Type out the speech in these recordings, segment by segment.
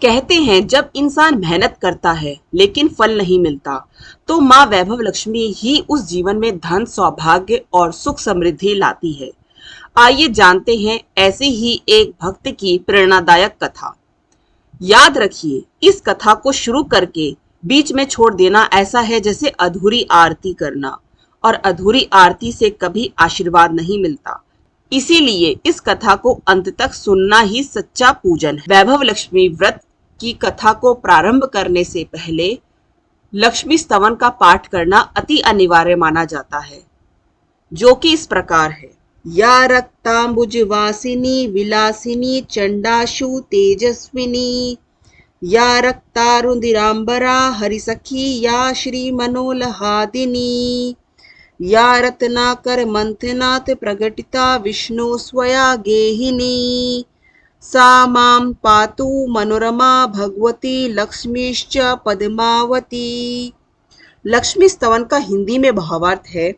कहते हैं जब इंसान मेहनत करता है लेकिन फल नहीं मिलता तो माँ वैभव लक्ष्मी ही उस जीवन में धन, सौभाग्य और सुख समृद्धि लाती है। आइए जानते हैं ऐसे ही एक भक्त की प्रेरणादायक कथा। याद रखिए, इस कथा को शुरू करके बीच में छोड़ देना ऐसा है जैसे अधूरी आरती करना, और अधूरी आरती से कभी आशीर्वाद नहीं मिलता। इसीलिए इस कथा को अंत तक सुनना ही सच्चा पूजन है। वैभव लक्ष्मी व्रत की कथा को प्रारंभ करने से पहले लक्ष्मी स्तवन का पाठ करना अति अनिवार्य माना जाता है, जो कि इस प्रकार है। या रक्तांबुजवासिनी विलासिनी चंडाशु तेजस्विनी, या रक्तारुंधिरांबरा हरिसखी या श्री मनोलहादिनी, या रत्नाकर मंथनात् प्रकटिता विष्णु स्वया गेहिनी, सा मां पातु मनोरमा भगवती लक्ष्मीश्च पद्मावती। लक्ष्मी स्तवन का हिंदी में भावार्थ है,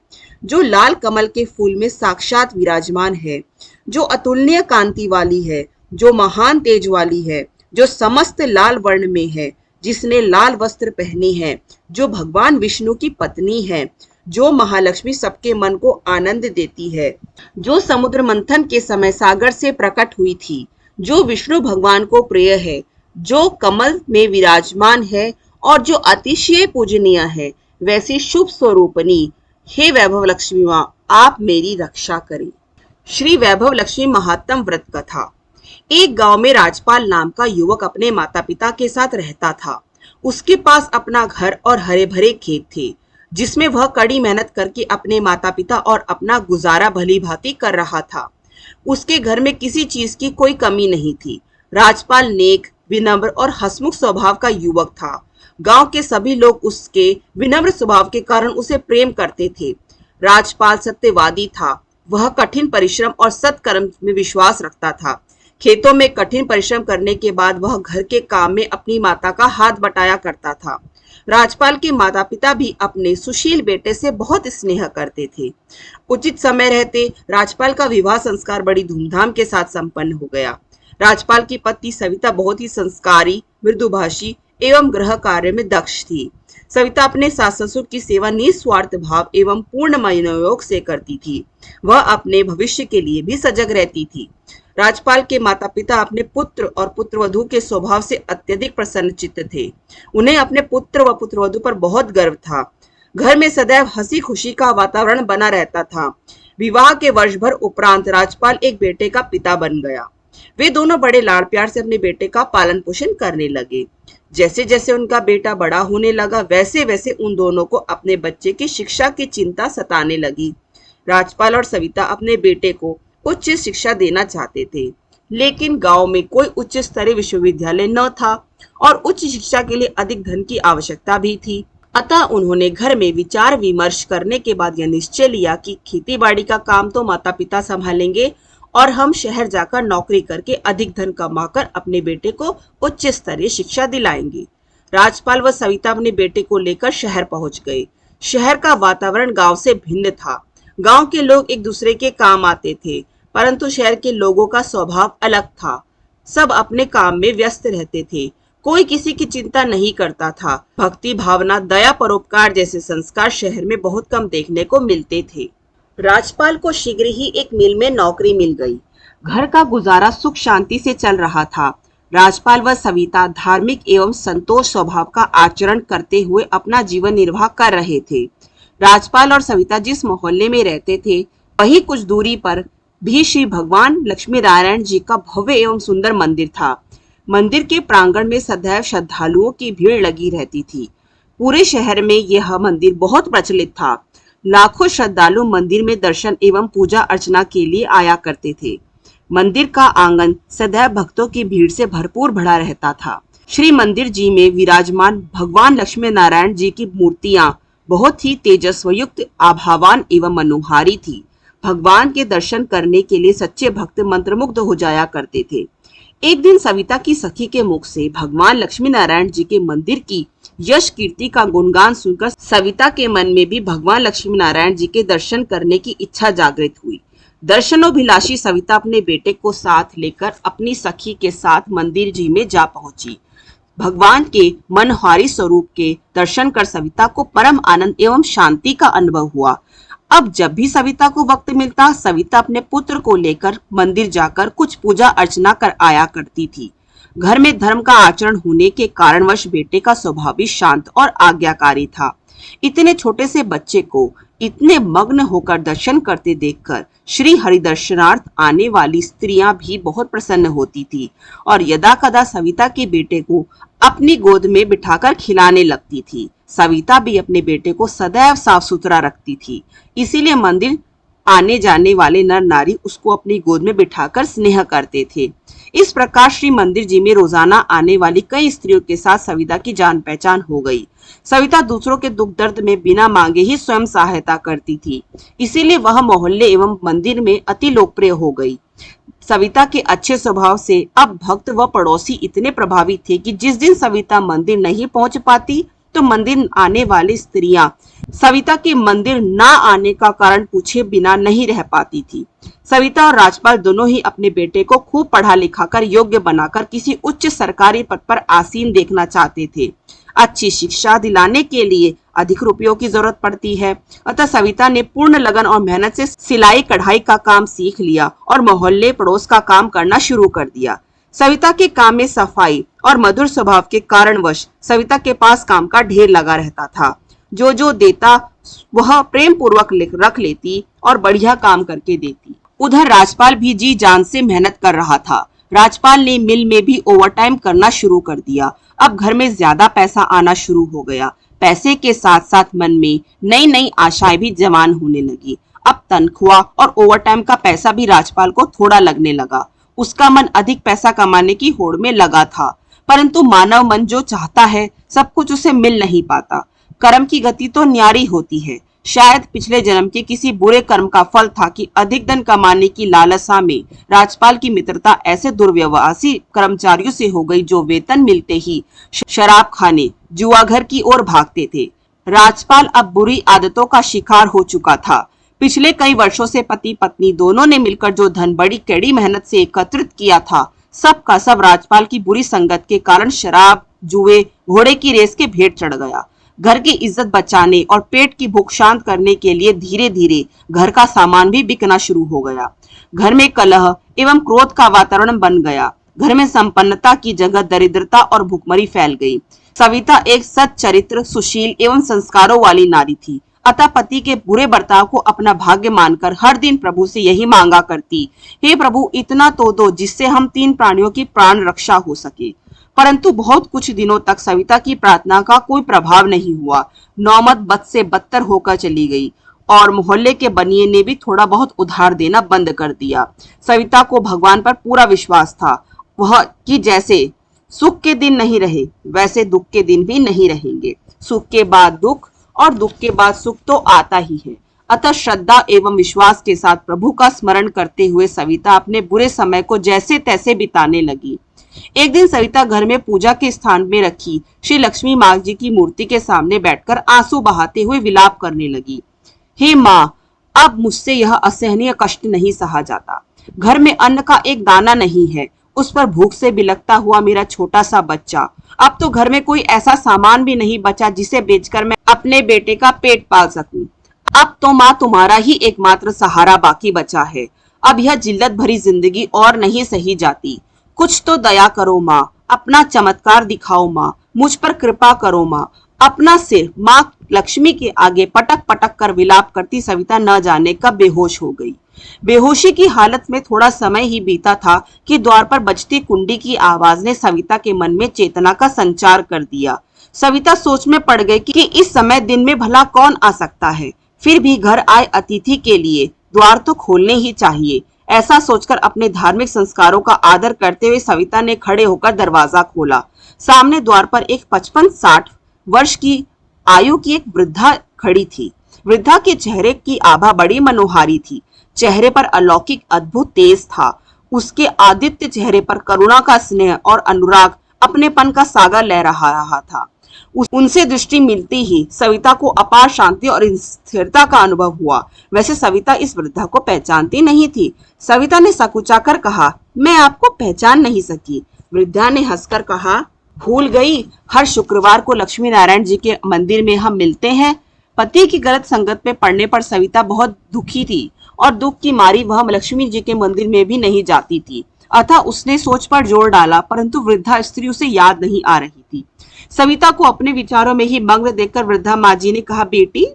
जो लाल कमल के फूल में साक्षात विराजमान है, जो अतुलनीय कांति वाली है, जो महान तेज वाली है, जो समस्त लाल वर्ण में है, जिसने लाल वस्त्र पहने हैं, जो भगवान विष्णु की पत्नी है, जो महालक्ष्मी सबके मन को आनंद देती है, जो समुद्र मंथन के समय सागर से प्रकट हुई थी, जो विष्णु भगवान को प्रिय है, जो कमल में विराजमान है और जो अतिशय पूजनीय है, वैसी शुभ स्वरूपनी हे वैभव लक्ष्मी माँ, आप मेरी रक्षा करें। श्री वैभव लक्ष्मी महात्म व्रत कथा। एक गांव में राजपाल नाम का युवक अपने माता पिता के साथ रहता था। उसके पास अपना घर और हरे भरे खेत थे, जिसमें वह कड़ी मेहनत करके अपने माता पिता और अपना गुजारा भली भांति कर रहा था। उसके घर में किसी चीज की कोई कमी नहीं थी। राजपाल नेक, विनम्र और हंसमुख स्वभाव का युवक था। गांव के सभी लोग उसके विनम्र स्वभाव के कारण उसे प्रेम करते थे। राजपाल सत्यवादी था। वह कठिन परिश्रम और सत्कर्म में विश्वास रखता था। खेतों में कठिन परिश्रम करने के बाद वह घर के काम में अपनी माता का हाथ बटाया करता था। राजपाल के माता पिता भी अपने सुशील बेटे से बहुत स्नेह करते थे। उचित समय रहते राजपाल का विवाह संस्कार बड़ी धूमधाम के साथ संपन्न हो गया। राजपाल की पत्नी सविता बहुत ही संस्कारी, मृदुभाषी एवं गृह कार्य में दक्ष थी। सविता अपने सास ससुर की सेवा निस्वार्थ भाव एवं पूर्ण मनोयोग से करती थी। वह अपने भविष्य के लिए भी सजग रहती थी। राजपाल के माता पिता अपने पुत्र और पुत्रवधू के स्वभाव से अत्यधिक प्रसन्नचित्त थे। उन्हें अपने पुत्र व पुत्रवधू पर बहुत गर्व था। घर में सदैव हंसी खुशी का वातावरण बना रहता था। विवाह के वर्ष भर उपरांत राजपाल एक बेटे का पिता बन गया। वे दोनों बड़े लाड़ प्यार से अपने बेटे का पालन पोषण करने लगे। जैसे जैसे उनका बेटा बड़ा होने लगा, वैसे वैसे उन दोनों को अपने बच्चे की शिक्षा की चिंता सताने लगी। राजपाल और सविता अपने बेटे को उच्च शिक्षा देना चाहते थे, लेकिन गांव में कोई उच्च स्तरीय विश्वविद्यालय न था और उच्च शिक्षा के लिए अधिक धन की आवश्यकता भी थी। अतः उन्होंने घर में विचार विमर्श करने के बाद यह निश्चय लिया कि खेती बाड़ी का काम तो माता पिता संभालेंगे और हम शहर जाकर नौकरी करके अधिक धन कमाकर अपने बेटे को उच्च स्तरीय शिक्षा दिलाएंगे। राजपाल व सविता अपने बेटे को लेकर शहर पहुंच गए। शहर का वातावरण गांव से भिन्न था। गांव के लोग एक दूसरे के काम आते थे, परंतु शहर के लोगों का स्वभाव अलग था। सब अपने काम में व्यस्त रहते थे। कोई किसी की चिंता नहीं करता था। भक्ति भावना, दया, परोपकार जैसे संस्कार शहर में बहुत कम देखने को मिलते थे। राजपाल को शीघ्र ही एक मिल में नौकरी मिल गई। घर का गुजारा सुख शांति से चल रहा था। राजपाल व सविता धार्मिक एवं संतोष स्वभाव का आचरण करते हुए अपना जीवन निर्वाह कर रहे थे। राजपाल और सविता जिस मोहल्ले में रहते थे, वही कुछ दूरी पर भी श्री भगवान लक्ष्मी नारायण जी का भव्य एवं सुंदर मंदिर था। मंदिर के प्रांगण में सदैव श्रद्धालुओं की भीड़ लगी रहती थी। पूरे शहर में यह मंदिर बहुत प्रचलित था। लाखों श्रद्धालु मंदिर में दर्शन एवं पूजा अर्चना के लिए आया करते थे। मंदिर का आंगन सदैव भक्तों की भीड़ से भरपूर भरा रहता था। श्री मंदिर जी में विराजमान भगवान लक्ष्मी नारायण जी की मूर्तियां बहुत ही तेजस्वयुक्त, आभावान एवं मनोहारी थी। भगवान के दर्शन करने के लिए सच्चे भक्त मंत्रमुग्ध हो जाया करते थे। एक दिन सविता की सखी के मुख से भगवान लक्ष्मी नारायण जी के मंदिर की यश कीर्ति का गुणगान सुनकर सविता के मन में भी भगवान लक्ष्मी नारायण जी के दर्शन करने की इच्छा जागृत हुई। दर्शनोभिलाषी सविता अपने बेटे को साथ लेकर अपनी सखी के साथ मंदिर जी में जा पहुंची। भगवान के मनहारी स्वरूप के दर्शन कर सविता को परम आनंद एवं शांति का अनुभव हुआ। अब जब भी सविता को वक्त मिलता, सविता अपने पुत्र को लेकर मंदिर जाकर कुछ पूजा अर्चना कर आया करती थी। घर में धर्म का आचरण होने के कारणवश बेटे का स्वभाव भी शांत और आज्ञाकारी था। इतने छोटे से बच्चे को इतने मग्न होकर दर्शन करते देखकर श्री हरिदर्शनार्थ आने वाली स्त्रियां भी बहुत प्रसन्न होती थी और यदा कदा सविता के बेटे को अपनी गोद में बिठाकर खिलाने लगती थी। सविता भी अपने बेटे को सदैव साफ सुथरा रखती थी, इसीलिए मंदिर आने जाने वाले नर नारी उसको अपनी गोद में बिठाकर स्नेह करते थे। इस प्रकार श्री मंदिर जी में रोजाना आने वाली कई स्त्रियों के साथ सविता की जान पहचान हो गई। सविता दूसरों के दुख दर्द में बिना मांगे ही स्वयं सहायता करती थी, इसीलिए वह मोहल्ले एवं मंदिर में अति लोकप्रिय हो गई। सविता के अच्छे स्वभाव से अब भक्त व पड़ोसी इतने प्रभावित थे कि जिस दिन सविता मंदिर नहीं पहुंच पाती तो मंदिर आने वाली स्त्रियां सविता के मंदिर ना आने का कारण पूछे बिना नहीं रह पाती थी। सविता और राजपाल दोनों ही अपने बेटे को खूब पढ़ा लिखा कर योग्य बनाकर किसी उच्च सरकारी पद पर आसीन देखना चाहते थे। अच्छी शिक्षा दिलाने के लिए अधिक रुपयों की जरूरत पड़ती है, अतः सविता ने पूर्ण लगन और मेहनत से सिलाई कढ़ाई का काम सीख लिया और मोहल्ले पड़ोस का काम करना शुरू कर दिया। सविता के काम में सफाई और मधुर स्वभाव के कारणवश सविता के पास काम का ढेर लगा रहता था। जो देता वह प्रेम पूर्वक रख लेती और बढ़िया काम करके देती। उधर राजपाल भी जी जान से मेहनत कर रहा था। राजपाल ने मिल में भी ओवरटाइम करना शुरू कर दिया। अब घर में ज्यादा पैसा आना शुरू हो गया। पैसे के साथ साथ मन में नई नई आशाएं भी जवान होने लगी। अब तनख्वाह और ओवरटाइम का पैसा भी राजपाल को थोड़ा लगने लगा। उसका मन अधिक पैसा कमाने की होड़ में लगा था, परंतु मानव मन जो चाहता है सब कुछ उसे मिल नहीं पाता। कर्म की गति तो न्यारी होती है। शायद पिछले जन्म के किसी बुरे कर्म का फल था कि अधिक धन कमाने की लालसा में राजपाल की मित्रता ऐसे दुर्व्यवहासी कर्मचारियों से हो गई जो वेतन मिलते ही शराब खाने जुआ घर की ओर भागते थे। राजपाल अब बुरी आदतों का शिकार हो चुका था। पिछले कई वर्षों से पति पत्नी दोनों ने मिलकर जो धन बड़ी कड़ी मेहनत से एकत्रित किया था, सब का सब राजपाल की बुरी संगत के कारण शराब, जुए, घोड़े की रेस के भेंट चढ़ गया। घर की इज्जत बचाने और पेट की भूख शांत करने के लिए धीरे धीरे घर का सामान भी बिकना शुरू हो गया। घर में कलह एवं क्रोध का वातावरण बन गया। घर में संपन्नता की जगह दरिद्रता और भुखमरी फैल गई। सविता एक सच्चरित्र, सुशील एवं संस्कारों वाली नारी थी, अतः पति के बुरे बर्ताव को अपना भाग्य मानकर हर दिन प्रभु से यही मांगा करती, हे प्रभु इतना तो दो जिससे हम 3 प्राणियों की प्राण रक्षा हो सके। परंतु बहुत कुछ दिनों तक सविता की प्रार्थना का कोई प्रभाव नहीं हुआ। नौबत बद से बदतर होकर चली गई और मोहल्ले के बनिए ने भी थोड़ा बहुत उधार देना बंद कर दिया। सविता को भगवान पर पूरा विश्वास था, वह कि जैसे सुख के दिन नहीं रहे वैसे दुख के दिन भी नहीं रहेंगे। सुख के बाद दुख और दुख के बाद सुख तो आता ही है। अतः श्रद्धा एवं विश्वास के साथ प्रभु का स्मरण करते हुए सविता अपने बुरे समय को जैसे तैसे बिताने लगी। एक दिन सविता घर में पूजा के स्थान में रखी श्री लक्ष्मी माँ जी की मूर्ति के सामने बैठकर आंसू बहाते हुए विलाप करने लगी। हे माँ, अब मुझसे यह असहनीय कष्ट नहीं सहा जाता। घर में अन्न का एक दाना नहीं है, उस पर भूख से बिलखता हुआ मेरा छोटा सा बच्चा। अब तो घर में कोई ऐसा सामान भी नहीं बचा जिसे बेचकर मैं अपने बेटे का पेट पाल सकूं। अब तो माँ तुम्हारा ही एकमात्र सहारा बाकी बचा है। अब यह जिल्लत भरी जिंदगी और नहीं सही जाती। कुछ तो दया करो माँ, अपना चमत्कार दिखाओ माँ, मुझ पर कृपा करो माँ। अपना सिर माँ लक्ष्मी के आगे पटक पटक कर विलाप करती सविता न जाने कब बेहोश हो गई। बेहोशी की हालत में थोड़ा समय ही बीता था कि द्वार पर बजती कुंडी की आवाज ने सविता के मन में चेतना का संचार कर दिया। सविता सोच में पड़ गई कि इस समय दिन में भला कौन आ सकता है। फिर भी घर आए अतिथि के लिए द्वार तो खोलने ही चाहिए। ऐसा सोचकर अपने धार्मिक संस्कारों का आदर करते हुए सविता ने खड़े होकर दरवाजा खोला। सामने द्वार पर एक 55-60 वर्ष की आयु की एक वृद्धा खड़ी थी। वृद्धा के चेहरे की आभा बड़ी मनोहारी थी। चेहरे पर अलौकिक अद्भुत तेज था। उसके आदित्य चेहरे पर करुणा का स्नेह और अनुराग अपनेपन का सागर लहरा रहा था। उनसे दृष्टि मिलती ही सविता को अपार शांति और स्थिरता का अनुभव हुआ। वैसे सविता इस वृद्धा को पहचानती नहीं थी। सविता ने सकुचाकर कहा, मैं आपको पहचान नहीं सकी। वृद्धा ने हंसकर कहा, भूल गई, हर शुक्रवार को लक्ष्मी नारायण जी के मंदिर में हम मिलते हैं। पति की गलत संगत में पड़ने पर सविता बहुत दुखी थी और दुख की मारी वह लक्ष्मी जी के मंदिर में भी नहीं जाती थी। अतः उसने सोच पर जोर डाला, परंतु वृद्धा स्त्री उसे याद नहीं आ रही थी। सविता को अपने विचारों में ही मग्न देखकर वृद्धा माँ जी ने कहा, बेटी,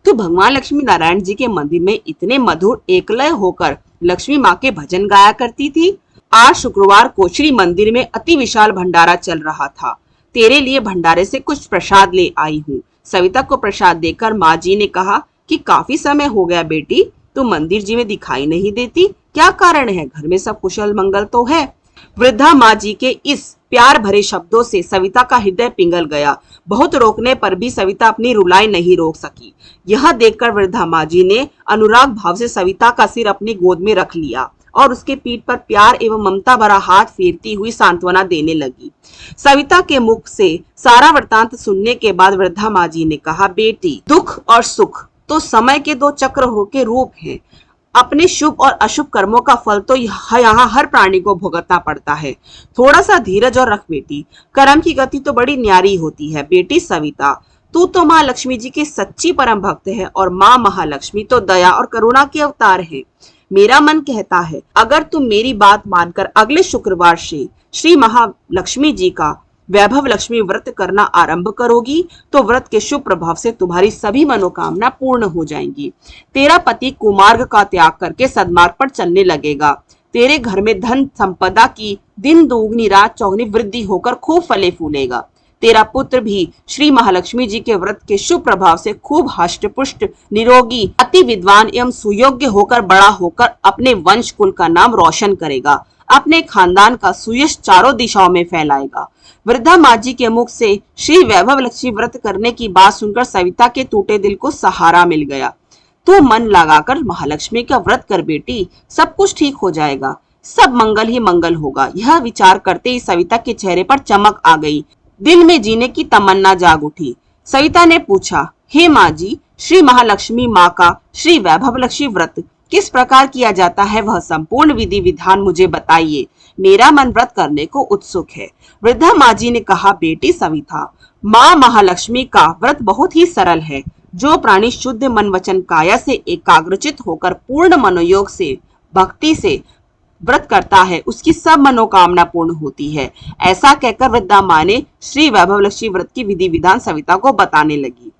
तू भगवान लक्ष्मी नारायण जी के मंदिर में इतने मधुर एकलय होकर लक्ष्मी माँ के भजन गाया करती थी। आज शुक्रवार को श्री मंदिर में अति विशाल भंडारा चल रहा था। तेरे लिए भंडारे से कुछ प्रसाद ले आई हूँ। सविता को प्रसाद देकर माँ जी ने कहा कि काफी समय हो गया बेटी, तू मंदिर जी में दिखाई नहीं देती, क्या कारण है? घर में सब कुशल मंगल तो है? वृद्धा माँ जी के इस प्यार भरे शब्दों से सविता का हृदय पिघल गया। बहुत रोकने पर भी सविता अपनी रुलाई नहीं रोक सकी। यह देखकर वृद्धा माँ जी ने अनुराग भाव से सविता का सिर अपनी गोद में रख लिया और उसके पीठ पर प्यार एवं ममता भरा हाथ फेरती हुई सांत्वना देने लगी। सविता के मुख से सारा वृतांत सुनने के बाद वृद्धा माँ जी ने कहा, बेटी, दुख और सुख तो समय के दो चक्र के रूप हैं। अपने शुभ और अशुभ कर्मों का फल तो यहाँ हर प्राणी को भुगतना पड़ता है। थोड़ा सा धीरज और रख बेटी, कर्म की गति तो बड़ी न्यारी होती है। बेटी सविता, तू तो माँ लक्ष्मी जी की सच्ची परम भक्त है और माँ महालक्ष्मी तो दया और करुणा के अवतार है। मेरा मन कहता है, अगर तुम मेरी बात मानकर अगले शुक्रवार से श्री महालक्ष्मी जी का वैभव लक्ष्मी व्रत करना आरंभ करोगी तो व्रत के शुभ प्रभाव से तुम्हारी सभी मनोकामना पूर्ण हो जाएंगी। तेरा पति कुमार्ग का त्याग करके सद्मार्ग पर चलने लगेगा। तेरे घर में धन संपदा की दिन दोगुनी रात चौगुनी वृद्धि होकर खूब फले फूलेगा। तेरा पुत्र भी श्री महालक्ष्मी जी के व्रत के शुभ प्रभाव से खूब हष्ट पुष्ट निरोगी अति विद्वान एवं सुयोग्य होकर बड़ा होकर अपने वंश कुल का नाम रोशन करेगा। अपने खानदान का सुयश चारों दिशाओं में फैलाएगा। वृद्धा माँ जी के मुख से श्री वैभव लक्ष्मी व्रत करने की बात सुनकर सविता के टूटे दिल को सहारा मिल गया। तू मन लगाकर महालक्ष्मी का व्रत कर बेटी, सब कुछ ठीक हो जाएगा, सब मंगल ही मंगल होगा। यह विचार करते ही सविता के चेहरे पर चमक आ गई, दिल में जीने की तमन्ना जाग उठी। सविता ने पूछा, हे माँ जी, श्री महालक्ष्मी माँ का श्री वैभव लक्ष्मी व्रत किस प्रकार किया जाता है, वह संपूर्ण विधि विधान मुझे बताइए। मेरा मन व्रत करने को उत्सुक है। वृद्धा माँ जी ने कहा, बेटी सविता, माँ महालक्ष्मी का व्रत बहुत ही सरल है। जो प्राणी शुद्ध मन वचन काया से एकाग्रचित होकर पूर्ण मनोयोग से भक्ति से व्रत करता है, उसकी सब मनोकामना पूर्ण होती है। ऐसा कहकर वृद्धा माँ ने श्री वैभव लक्ष्मी व्रत की विधि विधान सविता को बताने लगी।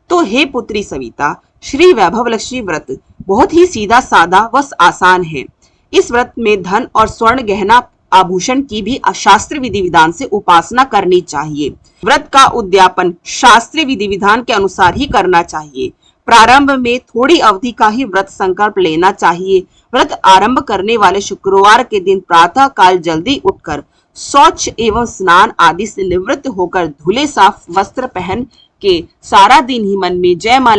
तो हे पुत्री सविता, श्री वैभव लक्ष्मी व्रत बहुत ही सीधा साधा व आसान है। इस व्रत में धन और स्वर्ण गहना आभूषण की भी शास्त्रीय विधि विधान से उपासना करनी चाहिए। व्रत का उद्यापन शास्त्रीय विधि विधान के अनुसार ही करना चाहिए। प्रारंभ में थोड़ी अवधि का ही व्रत संकल्प लेना चाहिए। व्रत आरंभ करने वाले शुक्रवार के दिन प्रातः काल जल्दी उठकर शौच एवं स्नान आदि से निवृत्त होकर धुले साफ वस्त्र पहन के सारा दिन ही मन में जय माँ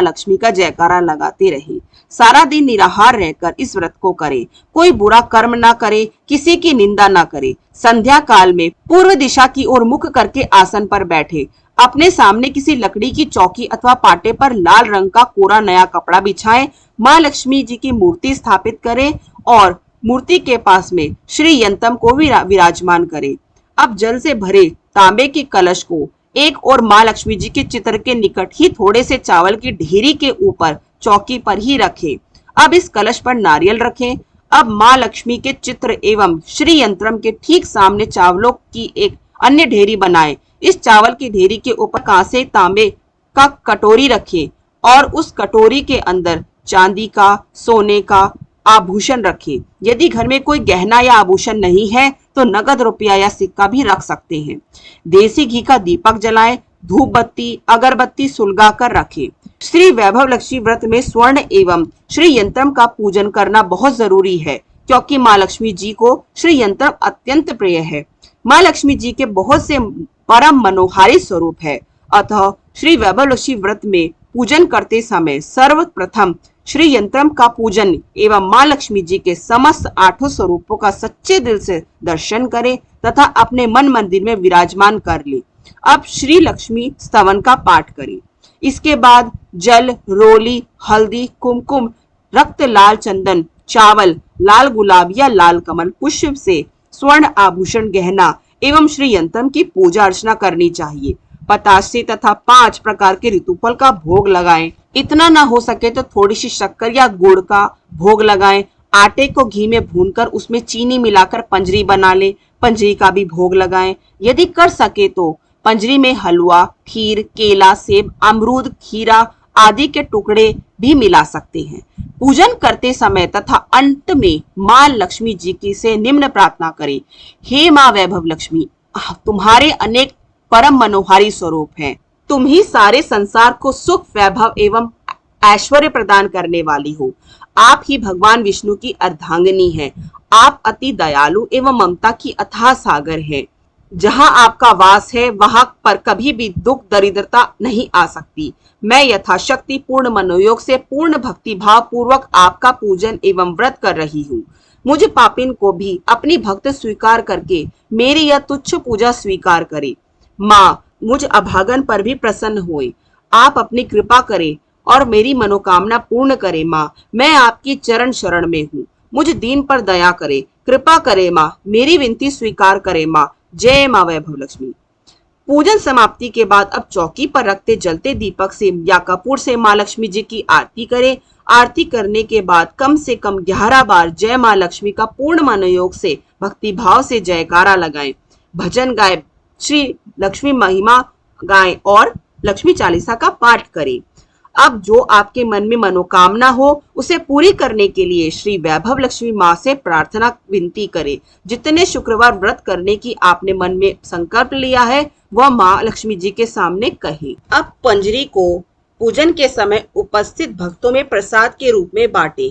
लक्ष्मी का जयकारा लगाते रहे। सारा दिन निराहार रहकर इस व्रत को करे। कोई बुरा कर्म ना करे, किसी की निंदा ना करे। संध्या काल में पूर्व दिशा की ओर मुख करके आसन पर बैठे। अपने सामने किसी लकड़ी की चौकी अथवा पाटे पर लाल रंग का कोरा नया कपड़ा बिछाए। माँ लक्ष्मी जी की मूर्ति स्थापित करे और मूर्ति के पास में श्री यंत्रम को विराजमान करे। अब जल से भरे तांबे के कलश को एक और माँ लक्ष्मी जी के चित्र के निकट ही थोड़े से चावल की ढेरी के ऊपर चौकी पर ही रखें। अब इस कलश पर नारियल रखें। अब माँ लक्ष्मी के चित्र एवं श्री यंत्रम के ठीक सामने चावलों की एक अन्य ढेरी बनाएं। इस चावल की ढेरी के ऊपर कांसे तांबे का कटोरी रखें और उस कटोरी के अंदर चांदी का, सोने का आभूषण रखें। यदि घर में कोई गहना या आभूषण नहीं है तो नगद रुपया या सिक्का भी रख सकते हैं। देसी घी का दीपक जलाएं। धूप बत्ती अगरबत्ती सुलगा कर रखें। श्री वैभव लक्ष्मी व्रत में स्वर्ण एवं श्री यंत्रम का पूजन करना बहुत जरूरी है, क्योंकि माँ लक्ष्मी जी को श्री यंत्रम अत्यंत प्रिय है। माँ लक्ष्मी जी के बहुत से परम मनोहारी स्वरूप है। अतः श्री वैभव लक्ष्मी व्रत में पूजन करते समय सर्वप्रथम श्री यंत्रम का पूजन एवं माँ लक्ष्मी जी के समस्त 8 स्वरूपों का सच्चे दिल से दर्शन करें तथा अपने मन मंदिर में विराजमान कर ले। अब श्री लक्ष्मी स्तवन का पाठ करें। इसके बाद जल, रोली, हल्दी, कुमकुम, रक्त लाल चंदन, चावल, लाल गुलाब या लाल कमल पुष्प से स्वर्ण आभूषण, गहना एवं श्री यंत्रम की पूजा अर्चना करनी चाहिए। बतासे तथा 5 प्रकार के ऋतुफल का भोग लगाएं। इतना ना हो सके तो थोड़ी सी शक्कर या गुड़ का भोग लगाएं। आटे को घी में भूनकर उसमें चीनी मिलाकर पंजरी बना ले, पंजरी का भी भोग लगाएं। यदि कर सके तो पंजरी में हलवा, खीर, केला, सेब, अमरूद, खीरा आदि के टुकड़े भी मिला सकते हैं। पूजन करते समय तथा अंत में माँ लक्ष्मी जी की से निम्न प्रार्थना करें। हे माँ वैभव लक्ष्मी, तुम्हारे अनेक परम मनोहारी स्वरूप हैं। तुम ही सारे संसार को सुख, वैभव एवं ऐश्वर्य प्रदान करने वाली हो। आप ही भगवान विष्णु की अर्धांगिनी हैं। आप अति दयालु एवं ममता की अथाह सागर हैं। जहां आपका वास है वहां पर कभी भी दुख, दरिद्रता नहीं आ सकती। मैं यथाशक्ति पूर्ण मनोयोग से पूर्ण भक्ति भाव पूर्वक आपका पूजन एवं व्रत कर रही हूँ। मुझ पापिन को भी अपनी भक्त स्वीकार करके मेरी यह तुच्छ पूजा स्वीकार करे। माँ, मुझ अभागन पर भी प्रसन्न होए। आप अपनी कृपा करें और मेरी मनोकामना पूर्ण करें। माँ, मैं आपकी चरण शरण में हूँ। मुझ दीन पर दया करे, कृपा करे माँ, मेरी विनती स्वीकार करे माँ। जय माँ वैभव लक्ष्मी। पूजन समाप्ति के बाद अब चौकी पर रखते जलते दीपक से या कपूर से माँ लक्ष्मी जी की आरती करें। आरती करने के बाद कम से कम 11 बार जय माँ लक्ष्मी का पूर्ण मनोयोग से भक्ति भाव से जयकारा लगाएं, भजन गाएं, श्री लक्ष्मी महिमा गाएं और लक्ष्मी चालीसा का पाठ करें। अब जो आपके मन में मनोकामना हो उसे पूरी करने के लिए श्री वैभव लक्ष्मी माँ से प्रार्थना विनती करें। जितने शुक्रवार व्रत करने की आपने मन में संकल्प लिया है वह माँ लक्ष्मी जी के सामने कहे। अब पंजरी को पूजन के समय उपस्थित भक्तों में प्रसाद के रूप में बांटे।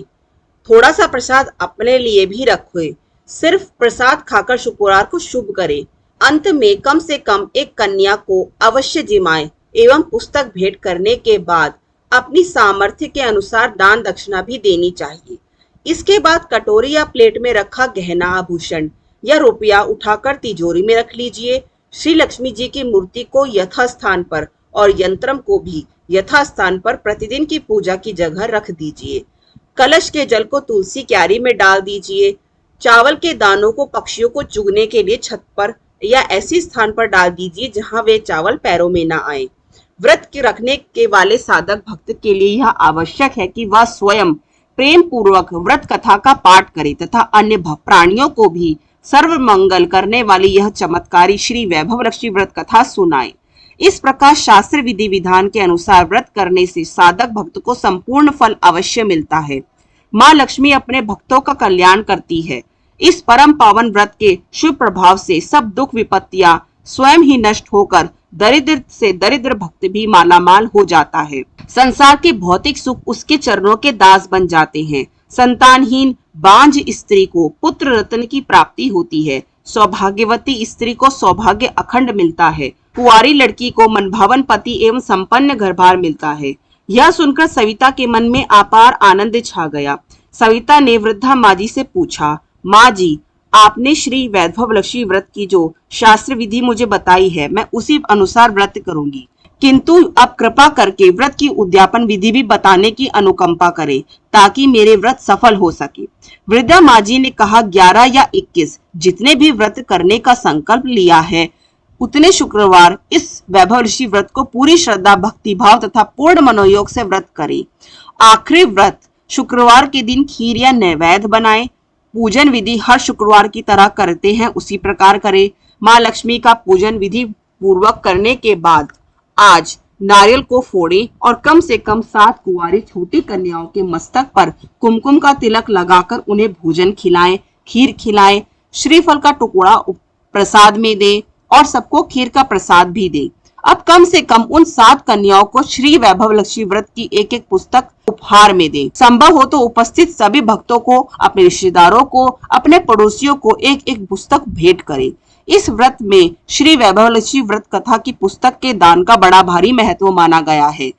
थोड़ा सा प्रसाद अपने लिए भी रखे। सिर्फ प्रसाद खाकर शुक्रवार को शुभ करे। अंत में कम से कम एक कन्या को अवश्य जिमाए एवं पुस्तक भेंट करने के बाद अपनी सामर्थ्य के अनुसार दान दक्षिणा भी देनी चाहिए। इसके बाद कटोरी या प्लेट में रखा गहना, आभूषण या रुपया उठाकर तिजोरी में रख लीजिए। श्री लक्ष्मी जी की मूर्ति को यथास्थान पर और यंत्रम को भी यथास्थान पर प्रतिदिन की पूजा की जगह रख दीजिए। कलश के जल को तुलसी क्यारी में डाल दीजिए। चावल के दानों को पक्षियों को चुगने के लिए छत पर या ऐसी स्थान पर डाल दीजिए जहां वे चावल पैरों में न आए। व्रत के रखने के वाले साधक भक्त के लिए यह आवश्यक है कि वह स्वयं प्रेम पूर्वक व्रत कथा का पाठ करे तथा अन्य प्राणियों को भी सर्व मंगल करने वाली यह चमत्कारी श्री वैभव लक्ष्मी व्रत कथा सुनाए। इस प्रकार शास्त्र विधि विधान के अनुसार व्रत करने से साधक भक्त को संपूर्ण फल अवश्य मिलता है। माँ लक्ष्मी अपने भक्तों का कल्याण करती है। इस परम पावन व्रत के शुभ प्रभाव से सब दुख विपत्तियां स्वयं ही नष्ट होकर दरिद्र से दरिद्र भक्त भी मालामाल हो जाता है। संसार के भौतिक सुख उसके चरणों के दास बन जाते हैं। संतानहीन बांझ स्त्री को पुत्र रत्न की प्राप्ति होती है। सौभाग्यवती स्त्री को सौभाग्य अखंड मिलता है। कुंवारी लड़की को मनभावन पति एवं संपन्न घरबार मिलता है। यह सुनकर सविता के मन में अपार आनंद छा गया। सविता ने वृद्धा माँ जी से पूछा, माँ जी, आपने श्री वैभव लक्ष्मी व्रत की जो शास्त्र विधि मुझे बताई है मैं उसी अनुसार व्रत करूंगी, किंतु अब कृपा करके व्रत की उद्यापन विधि भी बताने की अनुकंपा करें ताकि मेरे व्रत सफल हो सके। वृद्धा माँ जी ने कहा, 11 या 21 जितने भी व्रत करने का संकल्प लिया है उतने शुक्रवार इस वैभव ऋषि व्रत को पूरी श्रद्धा, भक्ति भाव तथा पूर्ण मनोयोग से व्रत करें। आखिरी व्रत शुक्रवार के दिन खीर या नैवेद्य बनाएं। पूजन विधि हर शुक्रवार की तरह करते हैं उसी प्रकार करें। माँ लक्ष्मी का पूजन विधि पूर्वक करने के बाद आज नारियल को फोड़ें और कम से कम 7 कुंवारी छोटी कन्याओं के मस्तक पर कुमकुम का तिलक लगाकर उन्हें भोजन खिलाएं, खीर खिलाएं, श्रीफल का टुकड़ा प्रसाद में दें और सबको खीर का प्रसाद भी दें। अब कम से कम उन 7 कन्याओं को श्री वैभव लक्ष्मी व्रत की एक पुस्तक उपहार में दें। संभव हो तो उपस्थित सभी भक्तों को, अपने रिश्तेदारों को, अपने पड़ोसियों को एक पुस्तक भेंट करें। इस व्रत में श्री वैभव लक्ष्मी व्रत कथा की पुस्तक के दान का बड़ा भारी महत्व माना गया है।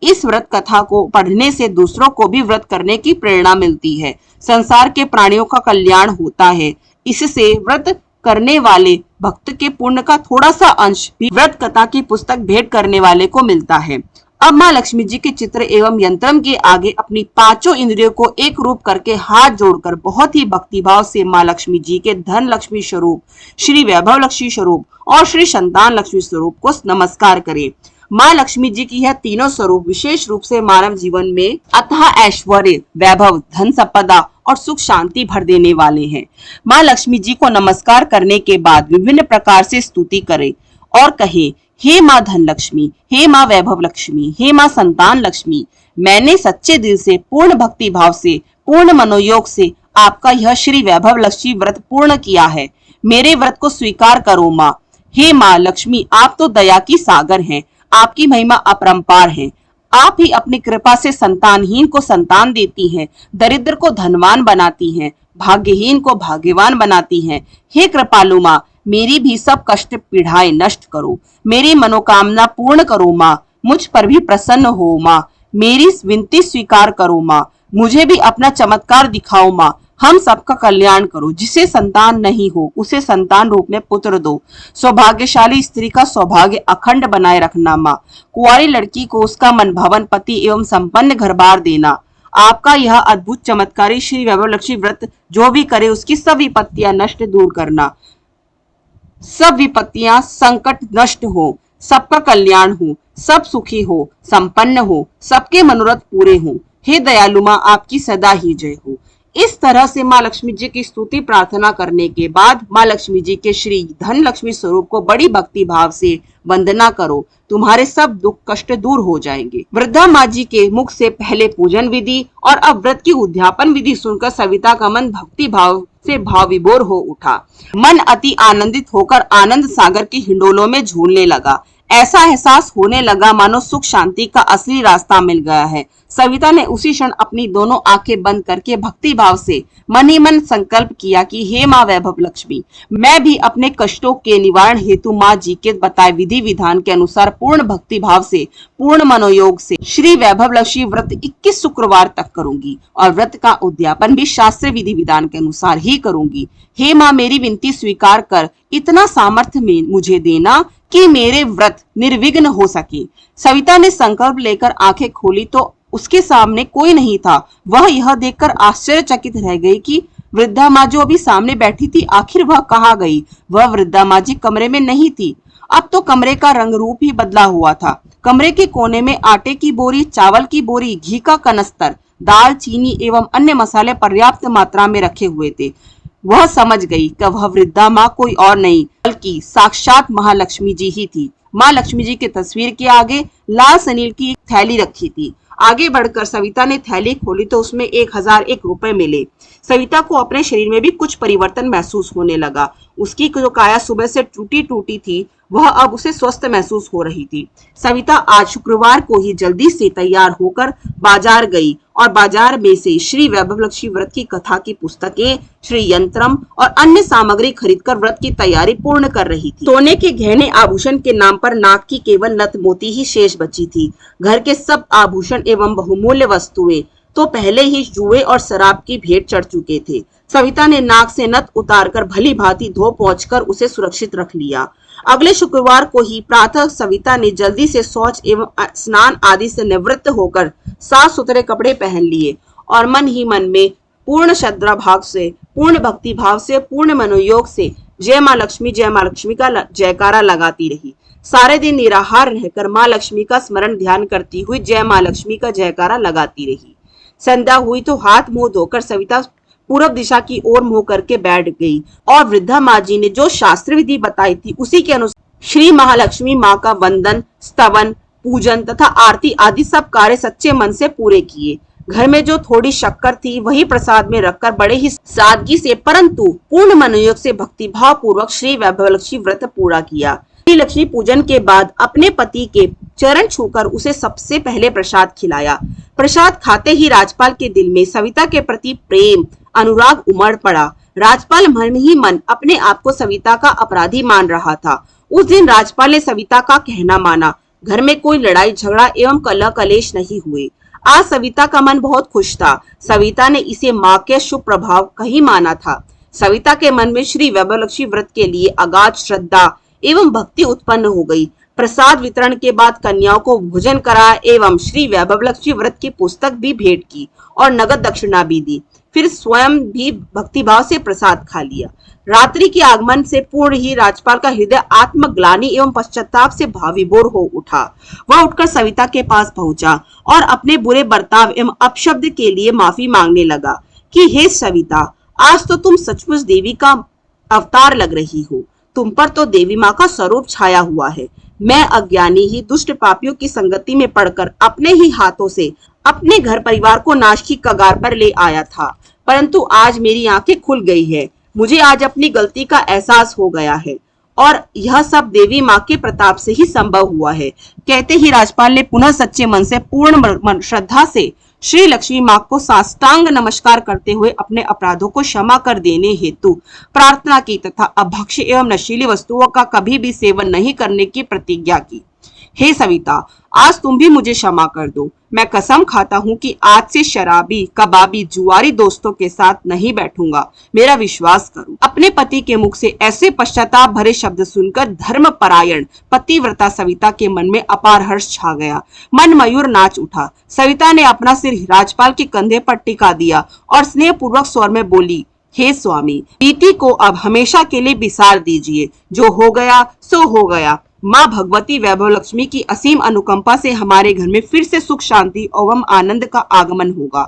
इस व्रत कथा को पढ़ने से दूसरों को भी व्रत करने की प्रेरणा मिलती है। संसार के प्राणियों का कल्याण होता है। इससे व्रत करने वाले भक्त के पुण्य का थोड़ा सा अंश भी व्रत कथा की पुस्तक भेंट करने वाले को मिलता है। अब माँ लक्ष्मी जी के चित्र एवं यंत्रम के आगे अपनी पांचों इंद्रियों को एक रूप करके हाथ जोड़कर बहुत ही भक्तिभाव से माँ लक्ष्मी जी के धन लक्ष्मी स्वरूप, श्री वैभव लक्ष्मी स्वरूप और श्री संतान लक्ष्मी स्वरूप को नमस्कार करें। माँ लक्ष्मी जी की यह तीनों स्वरूप विशेष रूप से मानव जीवन में अथाह ऐश्वर्य, वैभव, धन संपदा और सुख शांति भर देने वाले हैं। माँ लक्ष्मी जी को नमस्कार करने के बाद विभिन्न प्रकार से स्तुति करें और कहे, हे माँ धन लक्ष्मी, हे माँ वैभव लक्ष्मी, हे माँ संतान लक्ष्मी, मैंने सच्चे दिल से, पूर्ण भक्ति भाव से, पूर्ण मनोयोग से आपका यह श्री वैभव लक्ष्मी व्रत पूर्ण किया है। मेरे व्रत को स्वीकार करो माँ। हे माँ लक्ष्मी, आप तो दया की सागर हैं, आपकी महिमा अपरंपार है। आप ही अपनी कृपा से संतानहीन को संतान देती हैं, दरिद्र को धनवान बनाती हैं, भाग्यहीन को भाग्यवान बनाती हैं। हे कृपालु माँ, मेरी भी सब कष्ट पीड़ाएं नष्ट करो, मेरी मनोकामना पूर्ण करो माँ, मुझ पर भी प्रसन्न हो माँ, मेरी विनती स्वीकार करो माँ, मुझे भी अपना चमत्कार दिखाओ माँ, हम सबका कल्याण करो। जिसे संतान नहीं हो उसे संतान रूप में पुत्र दो। सौभाग्यशाली स्त्री का सौभाग्य अखंड बनाए रखना माँ। कुंवारी लड़की को उसका मनभावन पति एवं संपन्न घर बार देना। आपका यह अद्भुत चमत्कारी श्री वैभव लक्ष्मी व्रत जो भी करे उसकी सब विपत्तियां नष्ट दूर करना। सब विपत्तियां संकट नष्ट हो, सबका कल्याण हो, सब सुखी हो, संपन्न हो, सबके मनोरथ पूरे हो। हे दयालु माँ, आपकी सदा ही जय हो। इस तरह से माँ लक्ष्मी जी की स्तुति प्रार्थना करने के बाद माँ लक्ष्मी जी के श्री धन लक्ष्मी स्वरूप को बड़ी भक्ति भाव से वंदना करो, तुम्हारे सब दुख कष्ट दूर हो जाएंगे। वृद्धा माँ जी के मुख से पहले पूजन विधि और अब व्रत की उद्यापन विधि सुनकर सविता का मन भक्ति भाव से भाव विभोर हो उठा। मन अति आनंदित होकर आनंद सागर के हिंडोलों में झूलने लगा। ऐसा एहसास होने लगा मानो सुख शांति का असली रास्ता मिल गया है। सविता ने उसी क्षण अपनी दोनों आंखें बंद करके भक्ति भाव से मन ही मन संकल्प किया कि हे माँ वैभव लक्ष्मी, मैं भी अपने कष्टों के निवारण हेतु माँ जी के बताए विधि विधान के अनुसार पूर्ण भक्ति भाव से, पूर्ण मनोयोग से श्री वैभव लक्ष्मी व्रत 21 शुक्रवार तक करूंगी और व्रत का उद्यापन भी शास्त्र विधि विधान के अनुसार ही करूंगी। हे माँ, मेरी विनती स्वीकार कर इतना सामर्थ्य में मुझे देना कि मेरे व्रत निर्विघ्न हो सके। सविता ने संकल्प लेकर आंखें खोली तो उसके सामने कोई नहीं था। वह यह देखकर आश्चर्यचकित रह गई कि वृद्धा माँ जो अभी सामने बैठी थी आखिर वह कहाँ गई। वह वृद्धा माँ जी कमरे में नहीं थी। अब तो कमरे का रंग रूप ही बदला हुआ था। कमरे के कोने में आटे की बोरी, चावल की बोरी, घी का कनस्तर, दाल, चीनी एवं अन्य मसाले पर्याप्त मात्रा में रखे हुए थे। वह समझ गई कि वह वृद्धा माँ कोई और नहीं बल्कि साक्षात महालक्ष्मी जी ही थी। माँ लक्ष्मी जी की तस्वीर के आगे लाल सनील की एक थैली रखी थी। आगे बढ़कर सविता ने थैली खोली तो उसमें 1001 रुपए मिले। सविता को अपने शरीर में भी कुछ परिवर्तन महसूस होने लगा। उसकी जो काया सुबह से टूटी टूटी थी वह अब उसे स्वस्थ महसूस हो रही थी। सविता आज शुक्रवार को ही जल्दी से तैयार होकर बाजार गई और बाजार में से श्री वैभव लक्ष्मी व्रत की कथा की पुस्तकें, श्री यंत्रम और अन्य सामग्री खरीदकर व्रत की तैयारी पूर्ण कर रही थी। सोने के गहने आभूषण के नाम पर नाक की केवल नथ मोती ही शेष बची थी। घर के सब आभूषण एवं बहुमूल्य वस्तुएं तो पहले ही जुए और शराब की भेंट चढ़ चुके थे। सविता ने नाक से नथ उतारकर भली भांति धो पोंछकर उसे सुरक्षित रख लिया। अगले शुक्रवार को ही प्रातः सविता ने जल्दी से शौच एवं स्नान आदि से निवृत्त होकर साफ सुथरे कपड़े पहन लिए और मन ही मन में पूर्ण श्रद्धा भाव से, पूर्ण भक्ति भाव से, पूर्ण मनोयोग से जय माँ लक्ष्मी का जयकारा लगाती रही। सारे दिन निराहार रहकर माँ लक्ष्मी का स्मरण ध्यान करती हुई जय माँ लक्ष्मी का जयकारा लगाती रही। संध्या हुई तो हाथ मुंह धोकर सविता पूर्व दिशा की ओर मुंह करके बैठ गई और वृद्धा माँ जी ने जो शास्त्र विधि बताई थी उसी के अनुसार श्री महालक्ष्मी माँ का वंदन, स्तवन, पूजन तथा आरती आदि सब कार्य सच्चे मन से पूरे किए। घर में जो थोड़ी शक्कर थी वही प्रसाद में रखकर बड़े ही सादगी से परंतु पूर्ण मनोयोग से भक्ति भाव पूर्वक श्री वैभव लक्ष्मी व्रत पूरा किया। श्री लक्ष्मी पूजन के बाद अपने पति के चरण छूकर उसे सबसे पहले प्रसाद खिलाया। प्रसाद खाते ही राजपाल के दिल में सविता के प्रति प्रेम अनुराग उमड़ पड़ा। राजपाल मन ही मन अपने आप को सविता का अपराधी मान रहा था। उस दिन राजपाल ने सविता का कहना माना। घर में कोई लड़ाई झगड़ा एवं कलह कलेश नहीं हुए। आज सविता का मन बहुत खुश था। सविता ने इसे माँ के शुभ प्रभाव कहीं माना था। सविता के मन में श्री वैभवलक्ष्मी व्रत के लिए अगाध श्रद्धा एवं भक्ति उत्पन्न हो गई। प्रसाद वितरण के बाद कन्याओं को भोजन कराया एवं श्री वैभवलक्ष्मी व्रत की पुस्तक भी भेंट की और नगद दक्षिणा भी दी। फिर स्वयं भी भक्तिभाव से प्रसाद खा लिया। रात्रि के आगमन से पूर्ण ही राजपाल का हृदय आत्मग्लानि एवं पश्चाताप से भाविभोर हो उठा। वह उठकर सविता के पास पहुंचा और अपने बुरे बर्ताव एवं अपशब्द के लिए माफी मांगने लगा कि हे सविता, आज तो तुम सचमुच देवी का अवतार लग रही हो। तुम पर तो देवी माँ का स्वरूप छाया हुआ है। मैं अज्ञानी ही दुष्ट पापियों की संगति में पड़कर अपने ही हाथों से अपने घर परिवार को नाश की कगार पर ले आया था, परंतु आज मेरी आंखें खुल गई है। मुझे आज अपनी गलती का एहसास हो गया है और यह सब देवी माँ के प्रताप से ही संभव हुआ है। कहते ही राजपाल ने पुनः सच्चे मन से पूर्ण श्रद्धा से श्री लक्ष्मी माँ को साष्टांग नमस्कार करते हुए अपने अपराधों को क्षमा कर देने हेतु प्रार्थना की तथा अभक्ष्य एवं नशीली वस्तुओं का कभी भी सेवन नहीं करने की प्रतिज्ञा की। हे सविता, आज तुम भी मुझे क्षमा कर दो। मैं कसम खाता हूँ कि आज से शराबी, कबाबी, जुआरी दोस्तों के साथ नहीं बैठूंगा। मेरा विश्वास करो। अपने पति के मुख से ऐसे पश्चाताप भरे शब्द सुनकर धर्मपरायण पतिव्रता सविता के मन में अपार हर्ष छा गया। मन मयूर नाच उठा। सविता ने अपना सिर राजपाल के कंधे पर टिका दिया और स्नेहपूर्वक स्वर में बोली, हे स्वामी, बीती को अब हमेशा के लिए बिसार दीजिए। जो हो गया सो हो गया। माँ भगवती वैभवलक्ष्मी की असीम अनुकंपा से हमारे घर में फिर से सुख, शांति एवं आनंद का आगमन होगा।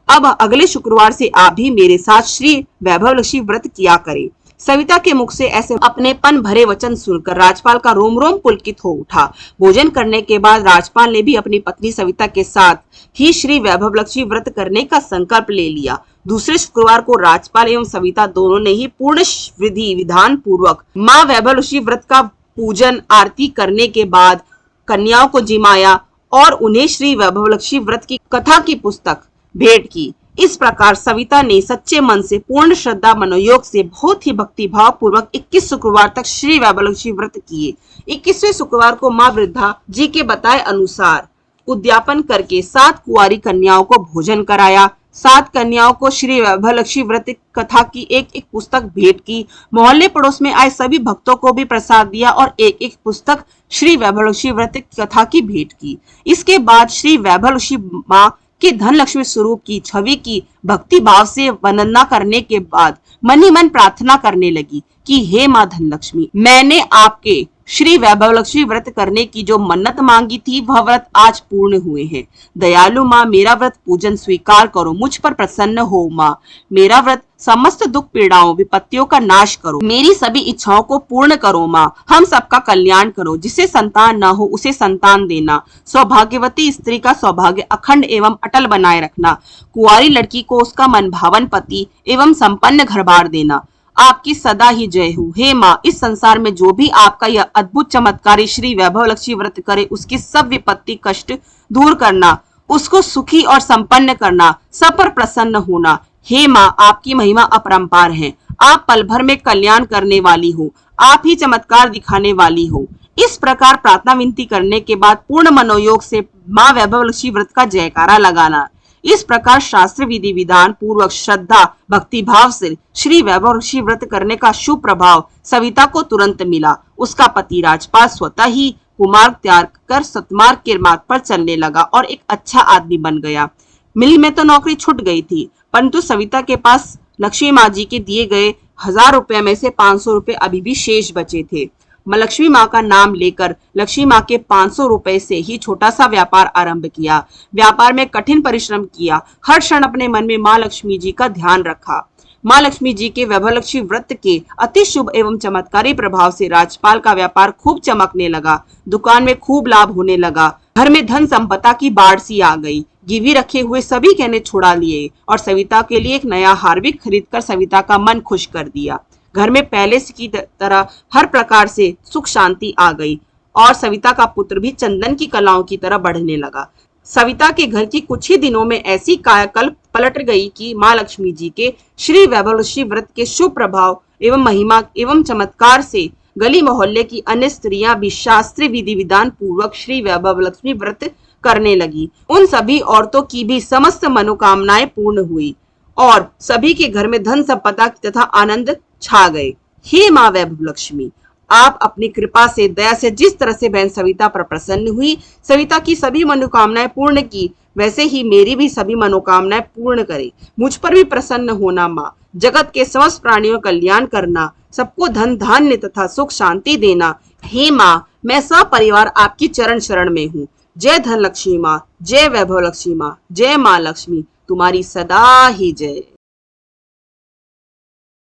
अब अगले शुक्रवार से आप भी मेरे साथ श्री वैभवलक्ष्मी व्रत किया करें। सविता के मुख से ऐसे अपनेपन भरे वचन सुनकर राजपाल का रोम रोम पुलकित हो उठा। भोजन करने के बाद राजपाल ने भी अपनी पत्नी सविता के साथ ही श्री वैभवलक्ष्मी व्रत करने का संकल्प ले लिया। दूसरे शुक्रवार को राजपाल एवं सविता दोनों ने ही पूर्ण विधि विधान पूर्वक माँ वैभवलक्ष्मी व्रत का पूजन आरती करने के बाद कन्याओं को जिमाया और उन्हें श्री वैभवलक्ष्मी व्रत की कथा की पुस्तक भेंट की। इस प्रकार सविता ने सच्चे मन से पूर्ण श्रद्धा मनोयोग से बहुत ही भक्तिभाव पूर्वक 21 शुक्रवार तक श्री वैभवलक्ष्मी व्रत किए। 21वें शुक्रवार को माँ वृद्धा जी के बताए अनुसार उद्यापन करके 7 कुंवारी कन्याओं को भोजन कराया। 7 कन्याओं को श्री वैभवलक्ष्मी व्रत कथा की एक पुस्तक भेंट की। मोहल्ले पड़ोस में आए सभी भक्तों को भी प्रसाद दिया और एक पुस्तक श्री वैभवलक्ष्मी व्रत कथा की भेंट की। इसके बाद श्री वैभवलक्ष्मी माँ के धन लक्ष्मी स्वरूप की छवि की भक्ति भाव से वंदना करने के बाद मन ही मन प्रार्थना करने लगी कि हे माँ धनलक्ष्मी, मैंने आपके श्री वैभवलक्ष्मी व्रत करने की जो मन्नत मांगी थी वह व्रत आज पूर्ण हुए हैं। दयालु माँ, मेरा व्रत पूजन स्वीकार करो। मुझ पर प्रसन्न हो माँ। मेरा व्रत समस्त दुख पीड़ाओं विपत्तियों का नाश करो। मेरी सभी इच्छाओं को पूर्ण करो माँ। हम सबका कल्याण करो। जिसे संतान न हो उसे संतान देना। सौभाग्यवती स्त्री का सौभाग्य अखंड एवं अटल बनाए रखना। कुंवारी लड़की को उसका मनभावन पति एवं संपन्न घर बार देना। आपकी सदा ही जय हो। हे माँ, इस संसार में जो भी आपका यह अद्भुत चमत्कारी श्री वैभवलक्ष्मी व्रत करे उसकी सब विपत्ति कष्ट दूर करना, उसको सुखी और संपन्न करना, सब पर प्रसन्न होना। हे माँ, आपकी महिमा अपरंपार है। आप पल भर में कल्याण करने वाली हो। आप ही चमत्कार दिखाने वाली हो। इस प्रकार प्रार्थना विनती करने के बाद पूर्ण मनोयोग से माँ वैभवलक्ष्मी व्रत का जयकारा लगाना। इस प्रकार शास्त्र विधि विधान पूर्वक श्रद्धा भक्ति भाव से श्री वैभवलक्ष्मी व्रत करने का शुभ प्रभाव सविता को तुरंत मिला। उसका पति राजपाल स्वतः ही कुमार्ग त्याग कर सतमार्ग के मार्ग पर चलने लगा और एक अच्छा आदमी बन गया। मिल में तो नौकरी छूट गई थी, परंतु सविता के पास लक्ष्मी माँ जी के दिए गए 1000 रुपए में से 500 रुपए अभी भी शेष बचे थे। लक्ष्मी माँ का नाम लेकर लक्ष्मी माँ के 500 रुपए से ही छोटा सा व्यापार आरंभ किया। व्यापार में कठिन परिश्रम किया। हर क्षण अपने मन में माँ लक्ष्मी जी का ध्यान रखा। माँ लक्ष्मी जी के वैभवलक्ष्मी व्रत के अति शुभ एवं चमत्कारी प्रभाव से राजपाल का व्यापार खूब चमकने लगा। दुकान में खूब लाभ होने लगा। घर में धन संपदा की बाढ़ सी आ गई। गिरवी रखे हुए सभी गहने छुड़ा लिए और सविता के लिए एक नया हार भी खरीदकर सविता का मन खुश कर दिया। घर में पहले की तरह हर प्रकार से सुख शांति आ गई और सविता का पुत्र भी चंदन की कलाओं की तरह बढ़ने लगा। सविता के घर की कुछ ही दिनों में ऐसी कायाकल्प पलट गई कि माँ लक्ष्मी जी के श्री वैभवलक्ष्मी व्रत के शुभ प्रभाव एवं महिमा एवं चमत्कार से गली मोहल्ले की अन्य स्त्रियां भी शास्त्रीय विधि विधान पूर्वक श्री वैभवलक्ष्मी व्रत करने लगी। उन सभी औरतों की भी समस्त मनोकामनाएं पूर्ण हुई और सभी के घर में धन संपदा तथा आनंद छा गए। हे माँ वैभव लक्ष्मी, आप अपनी कृपा से, दया से जिस तरह से बहन सविता पर प्रसन्न हुई, सविता की सभी मनोकामनाएं पूर्ण की, वैसे ही मेरी भी सभी मनोकामनाएं पूर्ण करे। मुझ पर भी प्रसन्न होना माँ। जगत के समस्त प्राणियों का कल्याण करना, सबको धन धान्य तथा सुख शांति देना। हे माँ, मैं सब परिवार आपकी चरण शरण में हूँ। जय धन लक्ष्मी माँ, जय वैभव लक्ष्मी माँ, जय माँ लक्ष्मी, तुम्हारी सदा ही जय।